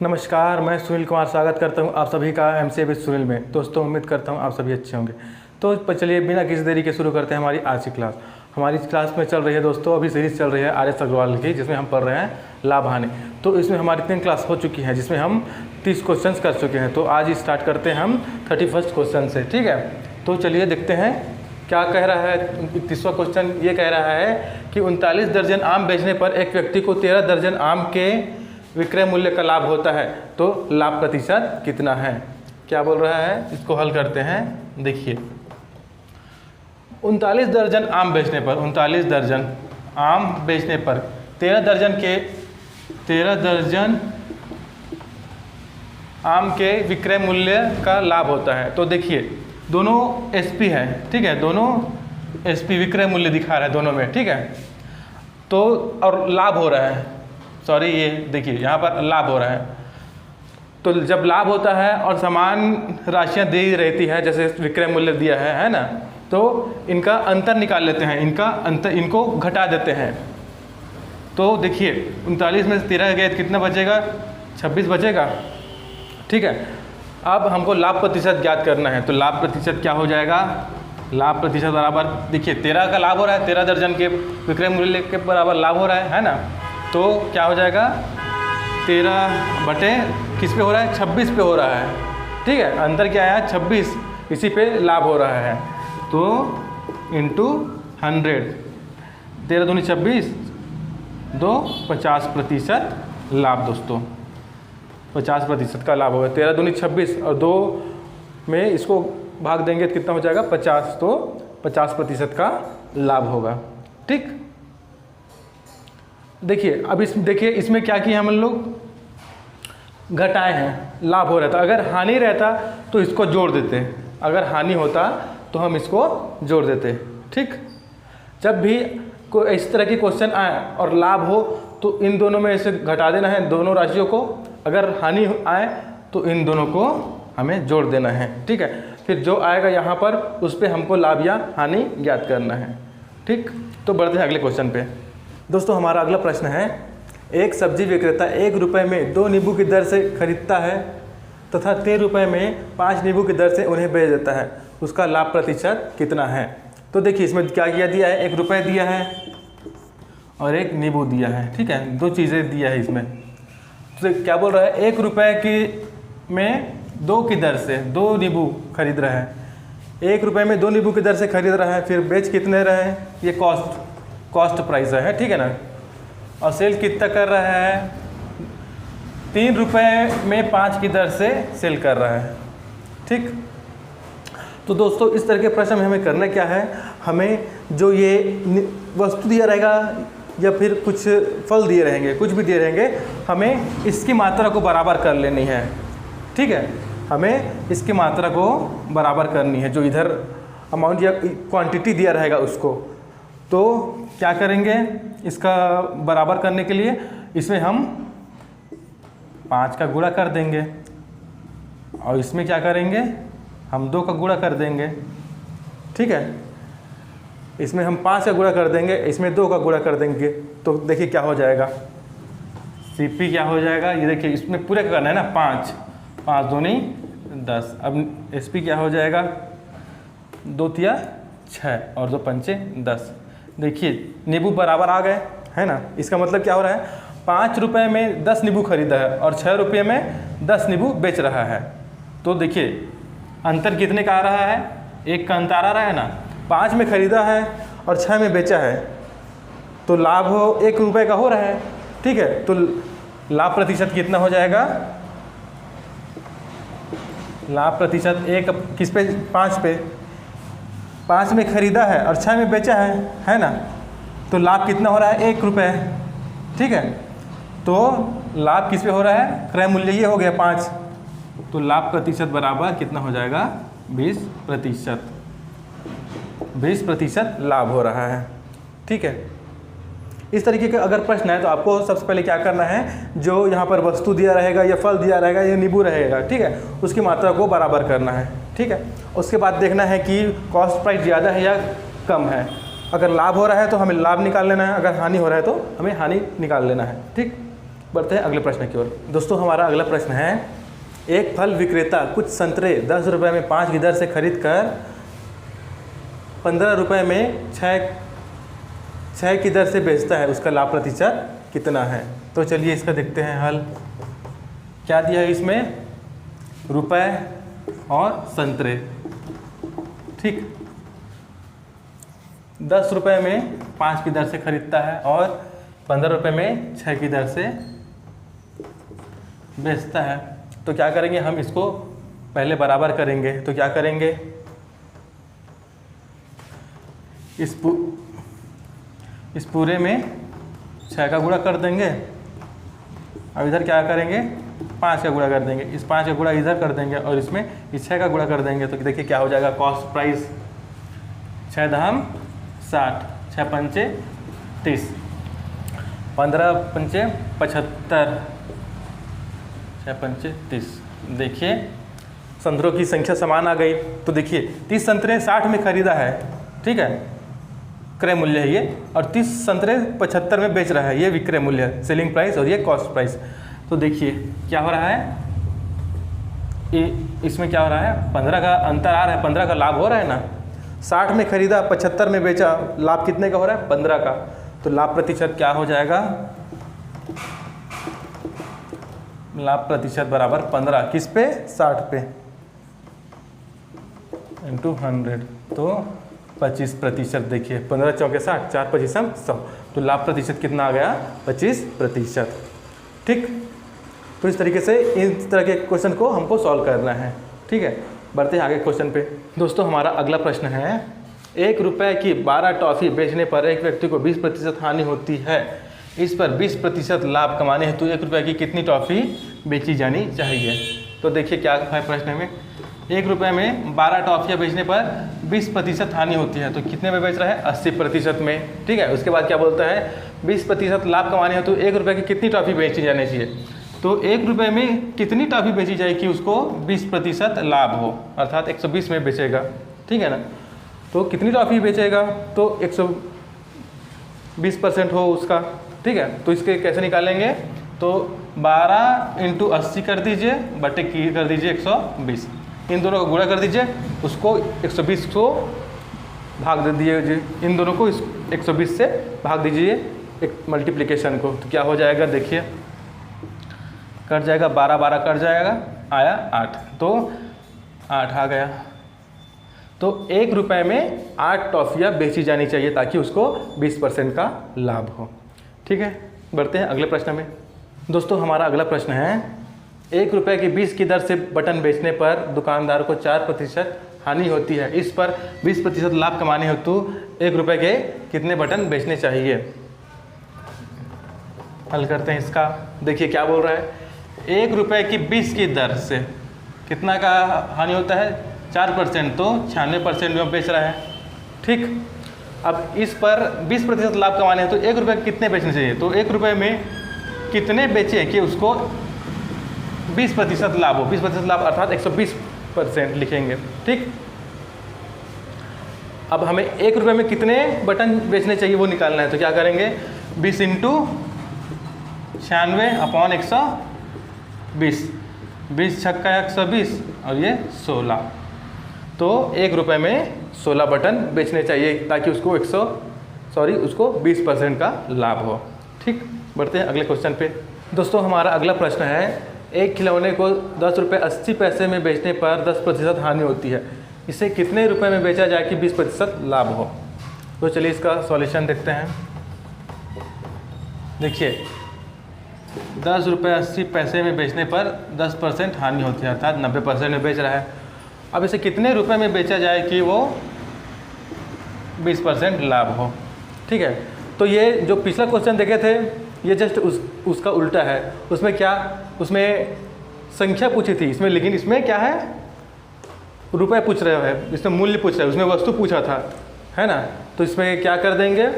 नमस्कार, मैं सुनील कुमार स्वागत करता हूं आप सभी का एमसीए विद सुनील में। दोस्तों, उम्मीद करता हूं आप सभी अच्छे होंगे। तो चलिए बिना किसी देरी के शुरू करते हैं हमारी आज की क्लास। हमारी क्लास में चल रही है दोस्तों, अभी सीरीज़ चल रही है आर एस अग्रवाल की, जिसमें हम पढ़ रहे हैं लाभ हानि। तो इसमें हमारी 3 क्लास हो चुकी हैं, जिसमें हम 30 क्वेश्चन कर चुके हैं। तो आज स्टार्ट करते हैं हम 31st क्वेश्चन से, ठीक है। तो चलिए देखते हैं क्या कह रहा है। 31वां क्वेश्चन ये कह रहा है कि 39 दर्जन आम बेचने पर एक व्यक्ति को 13 दर्जन आम के विक्रय मूल्य का लाभ होता है, तो लाभ प्रतिशत कितना है। क्या बोल रहा है, इसको हल करते हैं। देखिए, 39 दर्जन आम बेचने पर 39 दर्जन आम बेचने पर 13 दर्जन आम के विक्रय मूल्य का लाभ होता है। तो देखिए, दोनों एसपी है, ठीक है, दोनों एसपी विक्रय मूल्य दिखा रहा है दोनों में, ठीक है। तो और लाभ हो रहा है, सॉरी, ये देखिए यहाँ पर लाभ हो रहा है। तो जब लाभ होता है और समान राशियाँ दी रहती है, जैसे विक्रय मूल्य दिया है ना, तो इनका अंतर निकाल लेते हैं, इनको घटा देते हैं। तो देखिए 39 में से 13 गए तो कितना बचेगा, 26 बचेगा, ठीक है। अब हमको लाभ प्रतिशत ज्ञात करना है। तो लाभ प्रतिशत क्या हो जाएगा, लाभ प्रतिशत बराबर, देखिए 13 का लाभ हो रहा है, 13 दर्जन के विक्रय मूल्य के बराबर लाभ हो रहा है ना। तो क्या हो जाएगा, 13 बटे किस पे हो रहा है, 26 पे हो रहा है, ठीक है। अंतर क्या आया, 26, इसी पे लाभ हो रहा है। तो इंटू 100, 13 दूनी 26, 2 50% लाभ दोस्तों, 50% का लाभ होगा। 13 दूनी 26 और 2 में इसको भाग देंगे तो कितना हो जाएगा, 50, तो 50% का लाभ होगा, ठीक। देखिए अब देखिए इसमें क्या किया हम लोग, घटाए हैं, लाभ हो रहा था। अगर हानि रहता तो इसको जोड़ देते, अगर हानि होता तो हम इसको जोड़ देते, ठीक। जब भी कोई इस तरह की क्वेश्चन आए और लाभ हो तो इन दोनों में से घटा देना है, दोनों राशियों को। अगर हानि आए तो इन दोनों को हमें जोड़ देना है, ठीक है। फिर जो आएगा यहाँ पर उस पर हमको लाभ या हानि ज्ञात करना है, ठीक। तो बढ़ते हैं अगले क्वेश्चन पे। दोस्तों, हमारा अगला प्रश्न है, एक सब्जी विक्रेता 1 रुपये में 2 नींबू की दर से खरीदता है तथा 3 रुपये में 5 नींबू की दर से उन्हें बेच देता है, उसका लाभ प्रतिशत कितना है। तो देखिए इसमें क्या किया दिया है, 1 रुपये दिया है और 1 नींबू दिया है, ठीक है, 2 चीज़ें दिया है इसमें। तो क्या बोल रहा है, 1 रुपये की में 2 की दर से 2 नींबू खरीद रहा है, 1 रुपये में 2 नींबू की दर से खरीद रहा है, फिर बेच कितने रहे हैं, ये कॉस्ट प्राइस है, ठीक है ना। और सेल कितना कर रहा है, 3 रुपये में 5 की दर से सेल कर रहा है, ठीक। तो दोस्तों, इस तरह के प्रश्न में हमें करना क्या है, हमें जो ये वस्तु दिया रहेगा या फिर कुछ फल दिए रहेंगे, कुछ भी दिए रहेंगे, हमें इसकी मात्रा को बराबर कर लेनी है, ठीक है। हमें इसकी मात्रा को बराबर करनी है, जो इधर अमाउंट या क्वांटिटी दिया रहेगा उसको। तो क्या करेंगे, इसका बराबर करने के लिए इसमें हम 5 का गुणा कर देंगे और इसमें क्या करेंगे, हम 2 का गुणा कर देंगे, ठीक है। इसमें हम 5 का गुणा कर देंगे, इसमें 2 का गुणा कर देंगे। तो देखिए क्या हो जाएगा, सीपी क्या हो जाएगा, ये देखिए इसमें पूरे करना है ना, 5 5 दूनी 10। अब एसपी क्या हो जाएगा, 2 तिया 6 और 2 पंचे 10। देखिए नींबू बराबर आ गए, है ना। इसका मतलब क्या हो रहा है, 5 रुपये में 10 नींबू खरीदा है और 6 रुपये में 10 नींबू बेच रहा है। तो देखिए अंतर कितने का आ रहा है, 1 का अंतर आ रहा है ना। 5 में खरीदा है और 6 में बेचा है, तो लाभ 1 रुपये का हो रहा है, ठीक है। तो लाभ प्रतिशत कितना हो जाएगा, लाभ प्रतिशत 1 किस पे, 5 पे। 5 में खरीदा है और 6 में बेचा है ना। तो लाभ कितना हो रहा है, 1 रुपये, ठीक है। तो लाभ किस पे हो रहा है, क्रय मूल्य ये हो गया 5। तो लाभ प्रतिशत बराबर कितना हो जाएगा, 20%। 20% लाभ हो रहा है, ठीक है। इस तरीके के अगर प्रश्न है तो आपको सबसे पहले क्या करना है, जो यहाँ पर वस्तु दिया रहेगा या फल दिया रहेगा या नींबू रहेगा, ठीक है, उसकी मात्रा को बराबर करना है, ठीक है। उसके बाद देखना है कि कॉस्ट प्राइस ज़्यादा है या कम है। अगर लाभ हो रहा है तो हमें लाभ निकाल लेना है, अगर हानि हो रहा है तो हमें हानि निकाल लेना है, ठीक। बढ़ते हैं अगले प्रश्न की ओर। दोस्तों हमारा अगला प्रश्न है, एक फल विक्रेता कुछ संतरे 10 रुपये में 5 की दर से खरीद कर 15 रुपये में 6 की दर से बेचता है, उसका लाभ प्रतिशत कितना है? तो चलिए इसका देखते हैं हल। क्या दिया है इसमें? रुपए और संतरे। ठीक, 10 रुपये में 5 की दर से खरीदता है और 15 रुपये में 6 की दर से बेचता है। तो क्या करेंगे, हम इसको पहले बराबर करेंगे। तो क्या करेंगे, इस पूरे में 6 का गुणा कर देंगे। अब इधर क्या करेंगे, 5 का गुणा कर देंगे। इस 5 का गुणा इधर कर देंगे और इसमें इस 6 का गुणा कर देंगे। तो देखिए क्या हो जाएगा, कॉस्ट प्राइस 6 दहम 60, 6 पंचे 30, 15 पंचे 75, 6 पंचे 30। देखिए संतरों की संख्या समान आ गई। तो देखिए 30 संतरे 60 में खरीदा है, ठीक है, क्रय मूल्य है ये, और 30 संतरे 75 में बेच रहा है, ये विक्रय मूल्य है, सेलिंग प्राइस, और ये कॉस्ट प्राइस। तो देखिए क्या हो रहा है, इसमें क्या हो रहा है, 15 का अंतर आ रहा है, 15 का लाभ हो रहा है ना। 60 में खरीदा, 75 में बेचा, लाभ कितने का हो रहा है, 15 का। तो लाभ प्रतिशत क्या हो जाएगा, लाभ प्रतिशत बराबर 15 किस पे, 60 पे, इंटू 100, तो 25%। देखिए 15 चौके 60, 4 25 100, तो लाभ प्रतिशत कितना आ गया, 25%। ठीक, तो इस तरीके से इस तरह के क्वेश्चन को हमको सॉल्व करना है। ठीक है, बढ़ते हैं आगे क्वेश्चन पे। दोस्तों हमारा अगला प्रश्न है, 1 रुपये की 12 टॉफ़ी बेचने पर एक व्यक्ति को 20% हानि होती है। इस पर 20% लाभ कमाने हेतु 1 रुपये की कितनी टॉफ़ी बेची जानी चाहिए? तो देखिए क्या है प्रश्न में, 1 रुपये में 12 टॉफ़ियाँ बेचने पर 20% हानि होती है। तो कितने में बेच रहा है, 80% में। ठीक है, उसके बाद क्या बोलता है, 20% लाभ कमाने हेतु 1 रुपये की कितनी टॉफ़ी बेची जानी चाहिए? तो 1 रुपये में कितनी टॉफ़ी बेची जाए कि उसको 20% लाभ हो, अर्थात 120 में बेचेगा। ठीक है ना, तो कितनी टॉफ़ी बेचेगा, तो 120% हो उसका। ठीक है, तो इसके कैसे निकालेंगे, तो 12 × 80 कर दीजिए, बटे की कर दीजिए 120, इन दोनों को गुणा कर दीजिए, उसको 120 को भाग दे दीजिए, इन दोनों को 120 से भाग दीजिए एक मल्टीप्लिकेशन को। तो क्या हो जाएगा, देखिए कट जाएगा, 12 12 कट जाएगा, आया 8, तो 8 आ गया। तो 1 रुपये में 8 टॉफ़ियाँ बेची जानी चाहिए ताकि उसको 20% का लाभ हो। ठीक है, बढ़ते हैं अगले प्रश्न में। दोस्तों हमारा अगला प्रश्न है, 1 रुपये की 20 की दर से बटन बेचने पर दुकानदार को 4% हानि होती है। इस पर 20% लाभ कमाने हेतु 1 रुपये के कितने बटन बेचने चाहिए? हल करते हैं इसका। देखिए क्या बोल रहा है, 1 रुपये की 20 की दर से कितना का हानि होता है, 4%, तो 96% में बेच रहा है। ठीक, अब इस पर 20% लाभ कमाने हैं तो 1 रुपये कितने बेचने चाहिए? तो 1 रुपये में कितने बेचे कि उसको 20% लाभ हो, 20% लाभ अर्थात 120% लिखेंगे। ठीक, अब हमें 1 रुपये में कितने बटन बेचने चाहिए वो निकालना है। तो क्या करेंगे, 20 × 96/120, 20 छक्का 120 और ये 16, तो 1 रुपये में 16 बटन बेचने चाहिए ताकि उसको उसको 20% का लाभ हो। ठीक, बढ़ते हैं अगले क्वेश्चन पे। दोस्तों हमारा अगला प्रश्न है, एक खिलौने को 10 रुपये 80 पैसे में बेचने पर 10% हानि होती है। इसे कितने रुपए में बेचा जाए कि 20% लाभ हो? तो चलिए इसका सॉल्यूशन देखते हैं। देखिए 10 रुपये 80 पैसे में बेचने पर 10% हानि होती है, अर्थात 90% में बेच रहा है। अब इसे कितने रुपए में बेचा जाए कि वो 20% लाभ हो? ठीक है, तो ये जो पिछला क्वेश्चन देखे थे ये जस्ट उसका उल्टा है। उसमें संख्या पूछी थी इसमें, लेकिन इसमें क्या है, रुपए पूछ रहे हैं, इसमें मूल्य पूछ रहे हैं, उसमें वस्तु पूछा था, है ना। तो इसमें क्या कर देंगे,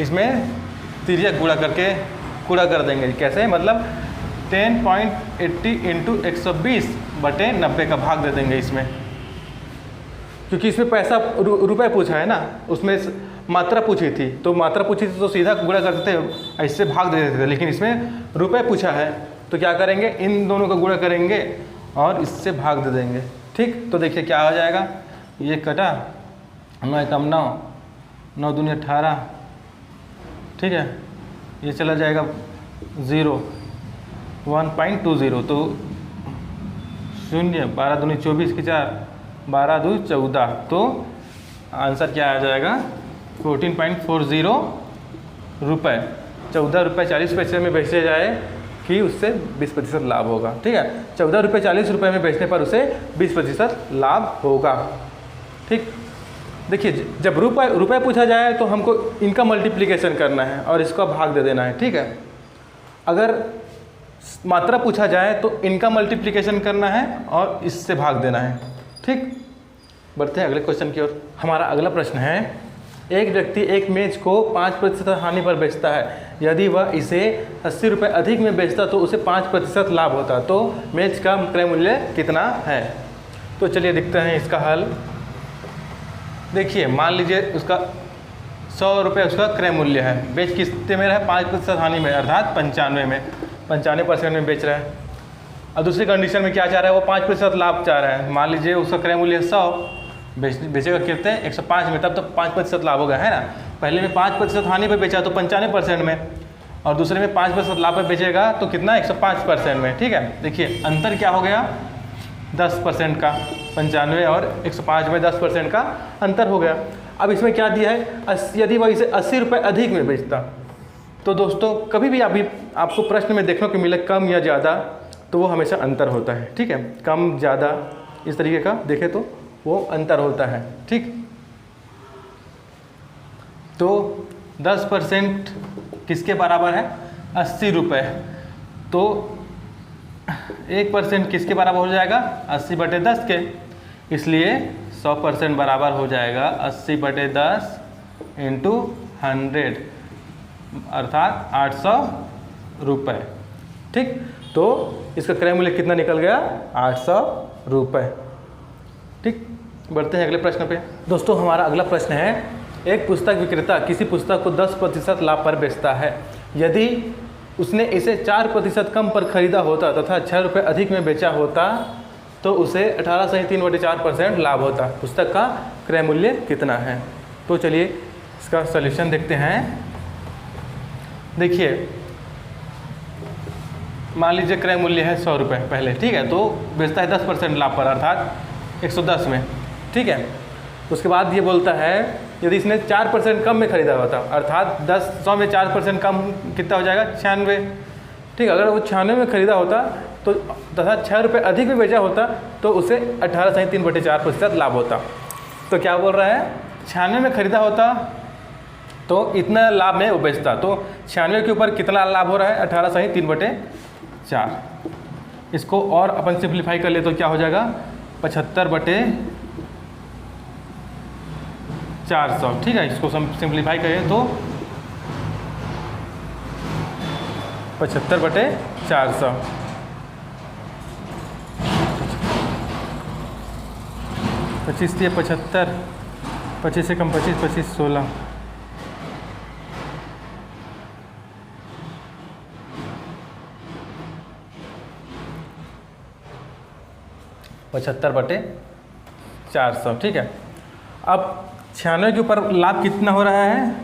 इसमें तिर्यक गुणा करके पूरा कर देंगे। कैसे, मतलब 10.80 × 120 बटे 90 का भाग दे देंगे इसमें। क्योंकि इसमें पैसा रुपए पूछा है ना, उसमें मात्रा पूछी थी, तो मात्रा पूछी थी तो सीधा गुणा करते थे, ऐसे भाग दे देते थे, लेकिन इसमें रुपए पूछा है तो क्या करेंगे, इन दोनों का गुणा करेंगे और इससे भाग दे देंगे। ठीक, तो देखिए क्या हो जाएगा, ये कटा 9 एकम 9, 9 दूनी 18, ठीक है, ये चला जाएगा 0, 1.20, तो 0, 12 दूनी 24 की 4, 12 दूनी 14, तो आंसर क्या आ जाएगा 14.40 रुपये। 14 रुपये 40 पैसे में बेचे जाए कि उससे 20% लाभ होगा। ठीक है, 14 रुपये 40 रुपये में बेचने पर उसे 20% लाभ होगा। ठीक, देखिए जब रुपये पूछा जाए तो हमको इनका मल्टीप्लिकेशन करना है और इसका भाग दे देना है। ठीक है, अगर मात्रा पूछा जाए तो इनका मल्टीप्लिकेशन करना है और इससे भाग देना है। ठीक, बढ़ते हैं अगले क्वेश्चन की ओर। हमारा अगला प्रश्न है, एक व्यक्ति एक मेज को 5% हानि पर बेचता है, यदि वह इसे 80 रुपये अधिक में बेचता तो उसे 5% लाभ होता, तो मेज का क्रय मूल्य कितना है। तो चलिए देखते हैं इसका हल। देखिए मान लीजिए उसका 100 रुपये उसका क्रय मूल्य है, बेच कितने में रहा है 5% हानि में, अर्थात 95 में, 95% में बेच रहा है। अब दूसरी कंडीशन में क्या चाह रहा है, वो 5% लाभ चाह रहा है। मान लीजिए उसका क्रय मूल्य 100, बेचेगा कितने 105 में, तब तो 5% लाभ होगा, है ना। पहले में 5% हानि पे बेचा तो 95% में, और दूसरे में 5% लाभ पे बेचेगा तो कितना 105% में। ठीक है, देखिए अंतर क्या हो गया 10% का, 95 और 105 में 10% का अंतर हो गया। अब इसमें क्या दिया है, यदि वह इसे 80 रुपये अधिक में बेचता, तो दोस्तों कभी भी अभी आपको प्रश्न में देखने को मिले कम या ज़्यादा, तो वो हमेशा अंतर होता है। ठीक है, कम ज़्यादा इस तरीके का देखें तो वो अंतर होता है। ठीक, तो 10% किसके बराबर है 80 रुपये, तो 1% किसके बराबर हो जाएगा 80/10 के, इसलिए 100% बराबर हो जाएगा 80/10 इंटू 100, अर्थात 800 रुपये। ठीक, तो इसका क्रय मूल्य कितना निकल गया 800 रुपये। ठीक, बढ़ते हैं अगले प्रश्न पे। दोस्तों हमारा अगला प्रश्न है, एक पुस्तक विक्रेता किसी पुस्तक को 10% लाभ पर बेचता है, यदि उसने इसे 4% कम पर खरीदा होता तथा 6 रुपये अधिक में बेचा होता तो उसे 18 सही 3/4% लाभ होता। पुस्तक का क्रय मूल्य कितना है। तो चलिए इसका सॉल्यूशन देखते हैं। देखिए मान लीजिए क्रय मूल्य है 100 रुपये पहले, ठीक है, तो बेचता है 10% लाभ पर, अर्थात 110 में। ठीक है, उसके बाद ये बोलता है यदि इसने 4% कम में खरीदा होता, अर्थात 100 में 4% कम कितना हो जाएगा 96। ठीक, अगर वो 96 में खरीदा होता तो तथा 6 रुपये अधिक में बेचा होता तो उसे 18 सही 3/4% लाभ होता। तो क्या बोल रहा है, 96 में खरीदा होता तो इतना लाभ में वो बेचता, तो 96 के ऊपर कितना लाभ हो रहा है 18 सही 3/4। इसको और अपन सिंप्लीफाई कर ले तो क्या हो जाएगा 75/400। ठीक है, इसको सिंप्लीफाई करें तो 75/400, 25 से 75, 25 से कम 25, 25 16, 75/400। ठीक है, अब 96 के ऊपर लाभ कितना हो रहा है,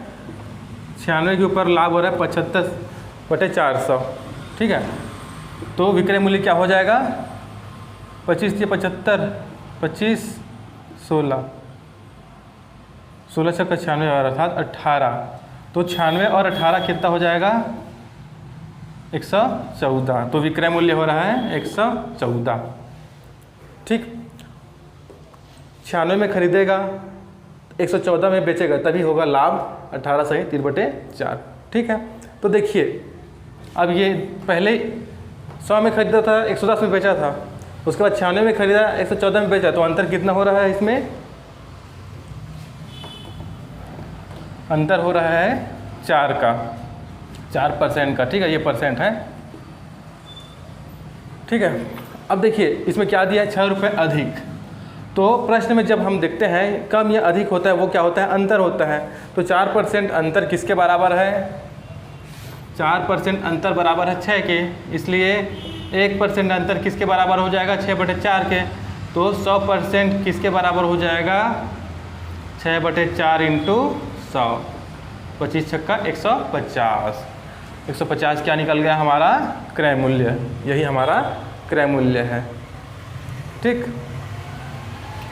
96 के ऊपर लाभ हो रहा है 75/400। ठीक है, तो विक्रय मूल्य क्या हो जाएगा 25 से 75, 25 16, 16 से 96 और अर्थात 18, तो 96 और 18 कितना हो जाएगा 114, तो विक्रय मूल्य हो रहा है 114। ठीक, 96 में खरीदेगा 114 में बेचेगा, तभी होगा लाभ 18 सही 3/4। ठीक है, तो देखिए अब ये पहले 100 में खरीदा था 110 में बेचा था, उसके बाद 96 में खरीदा 114 में बेचा, तो अंतर कितना हो रहा है, इसमें अंतर हो रहा है 4% का। ठीक है, ये परसेंट है। ठीक है, अब देखिए इसमें क्या दिया है 6 रुपये अधिक, तो प्रश्न में जब हम देखते हैं कम या अधिक होता है वो क्या होता है, अंतर होता है। तो 4% अंतर किसके बराबर है, 4% अंतर बराबर है 6 के, इसलिए 1% अंतर किसके बराबर हो जाएगा, 6/4 के। तो 100% किसके बराबर हो जाएगा, 6/4 इंटू 100, 25 छक्का 150। 150 क्या निकल गया हमारा क्रय मूल्य, यही हमारा क्रय मूल्य है। ठीक,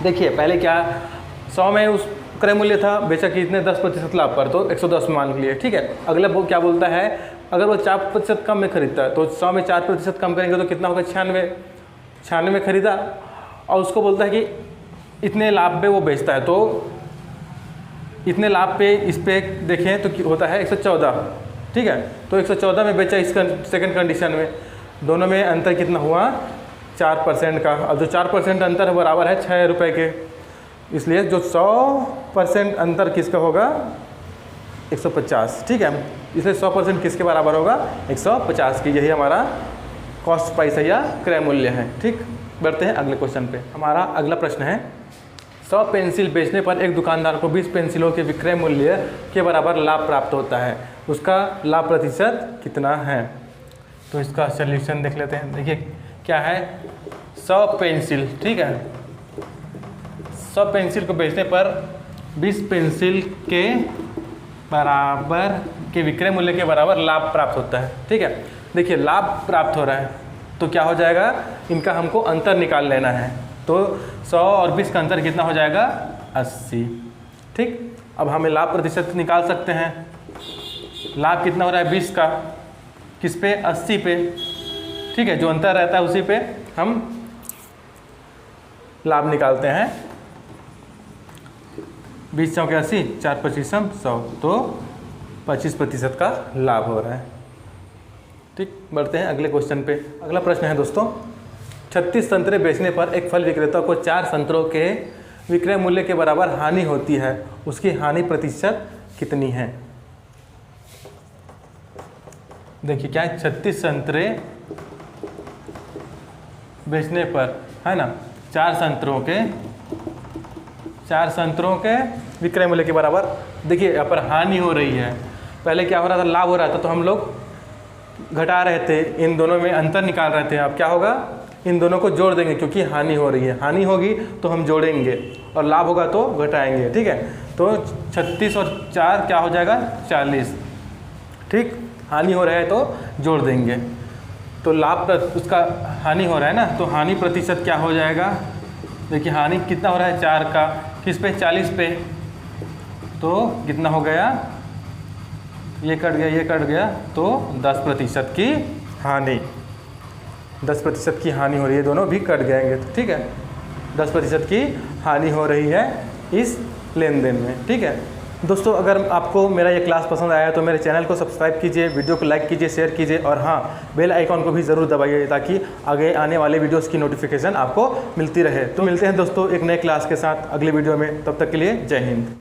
देखिए पहले क्या 100 में उस क्रय मूल्य था, बेचा कि इतने 10% लाभ पर, तो 110 मान लिए। ठीक है, अगला वो क्या बोलता है, अगर वो 4% कम में खरीदता है तो 100 में 4% कम करेंगे तो कितना होगा, 96 में खरीदा और उसको बोलता है कि इतने लाभ पे वो बेचता है, तो इतने लाभ पे इस पे देखें तो होता है 114। ठीक है, तो 114 में बेचा इस सेकंड कंडीशन में, दोनों में अंतर कितना हुआ, 4% का। अब जो 4% अंतर है बराबर है 6 रुपये के, इसलिए जो 100% अंतर किसका होगा, 150। ठीक है, इसलिए 100% किसके बराबर होगा, 150 की। यही हमारा कॉस्ट प्राइस है या क्रय मूल्य है। ठीक, बढ़ते हैं अगले क्वेश्चन पे। हमारा अगला प्रश्न है, 100 पेंसिल बेचने पर एक दुकानदार को 20 पेंसिलों के विक्रय मूल्य के बराबर लाभ प्राप्त होता है, उसका लाभ प्रतिशत कितना है। तो इसका सॉल्यूशन देख लेते हैं। देखिए क्या है, 100 पेंसिल, ठीक है, 100 पेंसिल को बेचने पर 20 पेंसिल के बराबर के विक्रय मूल्य के बराबर लाभ प्राप्त होता है। ठीक है, देखिए लाभ प्राप्त हो रहा है तो क्या हो जाएगा, इनका हमको अंतर निकाल लेना है। तो 100 और 20 का अंतर कितना हो जाएगा, 80। ठीक, अब हमें लाभ प्रतिशत निकाल सकते हैं। लाभ कितना हो रहा है 20 का, किस पे, 80 पे। ठीक है, जो अंतर रहता है उसी पे हम लाभ निकालते हैं। 20 चौके 80, 4×25 100, तो 25% का लाभ हो रहा है। ठीक, बढ़ते हैं अगले क्वेश्चन पे। अगला प्रश्न है दोस्तों, 36 संतरे बेचने पर एक फल विक्रेता को 4 संतरों के विक्रय मूल्य के बराबर हानि होती है, उसकी हानि प्रतिशत कितनी है। देखिए क्या है, 36 संतरे बेचने पर, है ना, 4 संतरों के विक्रय मूल्य के बराबर। देखिए यहाँ पर हानि हो रही है, पहले क्या हो रहा था, लाभ हो रहा था, तो हम लोग घटा रहे थे, इन दोनों में अंतर निकाल रहे थे। अब क्या होगा, इन दोनों को जोड़ देंगे क्योंकि हानि हो रही है, हानि होगी तो हम जोड़ेंगे और लाभ होगा तो घटाएंगे। ठीक है, तो 36 और 4 क्या हो जाएगा, 40। ठीक, हानि हो रहा है तो जोड़ देंगे, तो लाभ उसका हानि हो रहा है ना, तो हानि प्रतिशत क्या हो जाएगा। देखिए हानि कितना हो रहा है, 4 का, किस पे, 40 पे, तो कितना हो गया, ये कट गया, ये कट गया, तो 10% की हानि, 10% की हानि हो रही है, दोनों भी कट जाएंगे। ठीक है, 10% की हानि हो रही है इस लेन देन में। ठीक है दोस्तों, अगर आपको मेरा ये क्लास पसंद आया तो मेरे चैनल को सब्सक्राइब कीजिए, वीडियो को लाइक कीजिए, शेयर कीजिए और हाँ, बेल आइकॉन को भी ज़रूर दबाइए ताकि आगे आने वाले वीडियोस की नोटिफिकेशन आपको मिलती रहे। तो मिलते हैं दोस्तों एक नए क्लास के साथ अगले वीडियो में, तब तक के लिए जय हिंद।